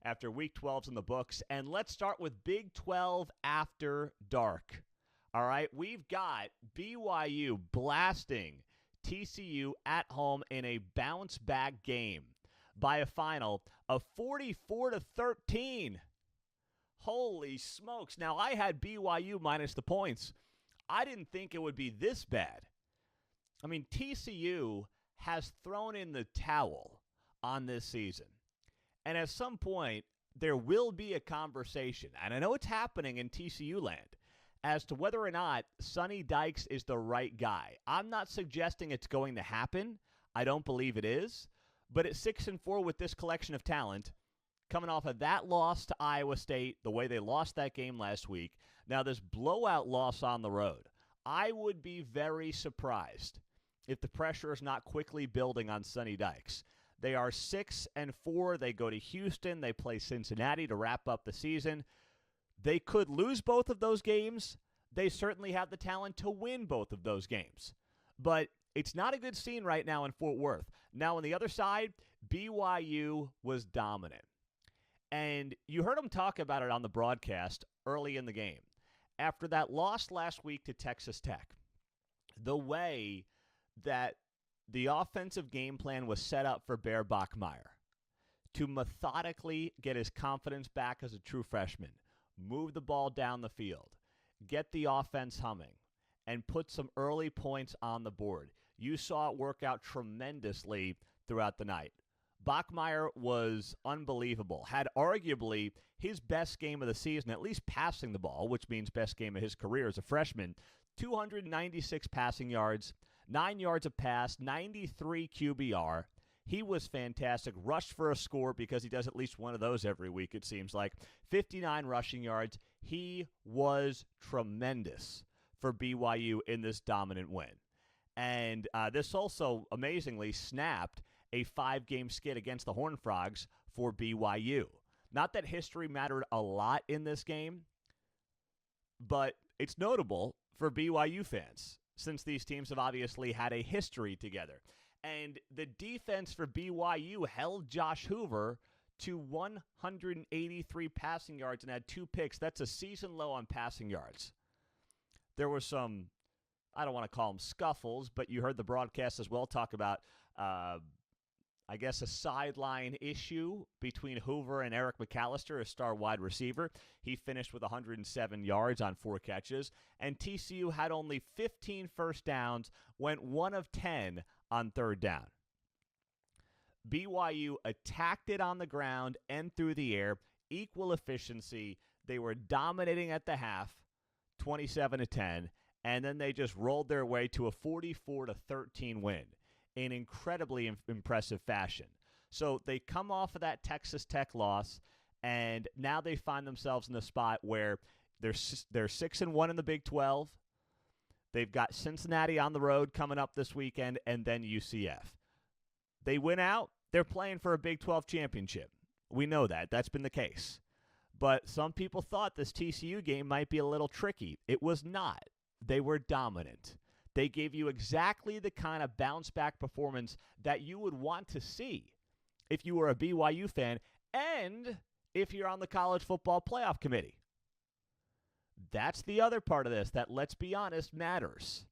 after Week 12's in the books. And let's start with Big 12 After Dark. All right, we've got BYU blasting TCU at home in a bounce-back game by a final of 44-13. Holy smokes. Now, I had BYU minus the points. I didn't think it would be this bad. I mean, TCU has thrown in the towel on this season. And at some point, there will be a conversation, and I know it's happening in TCU land, as to whether or not Sonny Dykes is the right guy. I'm not suggesting it's going to happen. I don't believe it is. But at 6-4 with this collection of talent, coming off of that loss to Iowa State, the way they lost that game last week, now this blowout loss on the road, I would be very surprised if the pressure is not quickly building on Sonny Dykes. They are 6-4. They go to Houston. They play Cincinnati to wrap up the season. They could lose both of those games. They certainly have the talent to win both of those games. But it's not a good scene right now in Fort Worth. Now, on the other side, BYU was dominant. And you heard them talk about it on the broadcast early in the game. After that loss last week to Texas Tech, the way that the offensive game plan was set up for Bear Bachmeier to methodically get his confidence back as a true freshman, move the ball down the field, get the offense humming, and put some early points on the board. You saw it work out tremendously throughout the night. Bachmeier was unbelievable, had arguably his best game of the season, at least passing the ball, which means best game of his career as a freshman. 296 passing yards, 9 yards a pass, 93 QBR. He was fantastic. Rushed for a score because he does at least one of those every week, it seems like. 59 rushing yards. He was tremendous for BYU in this dominant win. And this also, amazingly, snapped a 5-game skid against the Horned Frogs for BYU. Not that history mattered a lot in this game, but it's notable for BYU fans, since these teams have obviously had a history together. And the defense for BYU held Josh Hoover to 183 passing yards and had 2 picks. That's a season low on passing yards. There were some, I don't want to call them scuffles, but you heard the broadcast as well talk about, I guess, a sideline issue between Hoover and Eric McAllister, a star wide receiver. He finished with 107 yards on 4 catches, and TCU had only 15 first downs, went 1 of 10 on 3rd down. BYU attacked it on the ground and through the air, equal efficiency. They were dominating at the half, 27-10, and then they just rolled their way to a 44-13 win in incredibly impressive fashion. So they come off of that Texas Tech loss, and now they find themselves in a spot where they're 6-1 in the Big 12. They've got Cincinnati on the road coming up this weekend, and then UCF. They win out, they're playing for a Big 12 championship. We know that. That's been the case. But some people thought this TCU game might be a little tricky. It was not. They were dominant. They gave you exactly the kind of bounce-back performance that you would want to see if you were a BYU fan and if you're on the College Football Playoff Committee. That's the other part of this that, let's be honest, matters.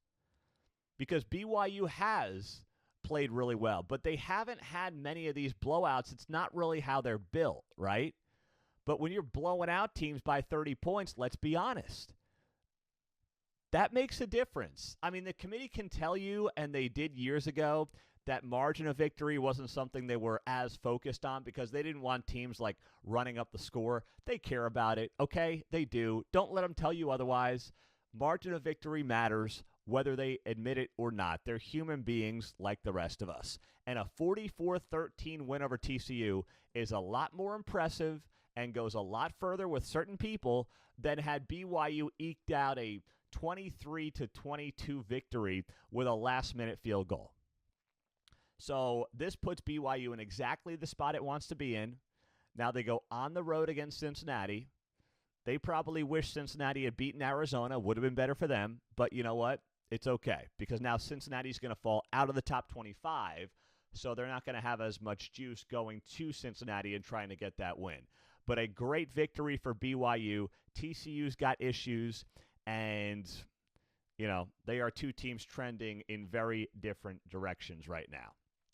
Because BYU has played really well, but they haven't had many of these blowouts. It's not really how they're built, right? But when you're blowing out teams by 30 points, let's be honest, that makes a difference. I mean, the committee can tell you, and they did years ago, that margin of victory wasn't something they were as focused on because they didn't want teams like running up the score. They care about it, okay? They do. Don't let them tell you otherwise. Margin of victory matters whether they admit it or not. They're human beings like the rest of us. And a 44-13 win over TCU is a lot more impressive and goes a lot further with certain people than had BYU eked out a 23-22 victory with a last-minute field goal. So this puts BYU in exactly the spot it wants to be in. Now they go on the road against Cincinnati. They probably wish Cincinnati had beaten Arizona. Would have been better for them. But you know what? It's okay because now Cincinnati's going to fall out of the top 25 so they're not going to have as much juice going to Cincinnati and trying to get that win. But a great victory for BYU. TCU's got issues, and, they are two teams trending in very different directions right now.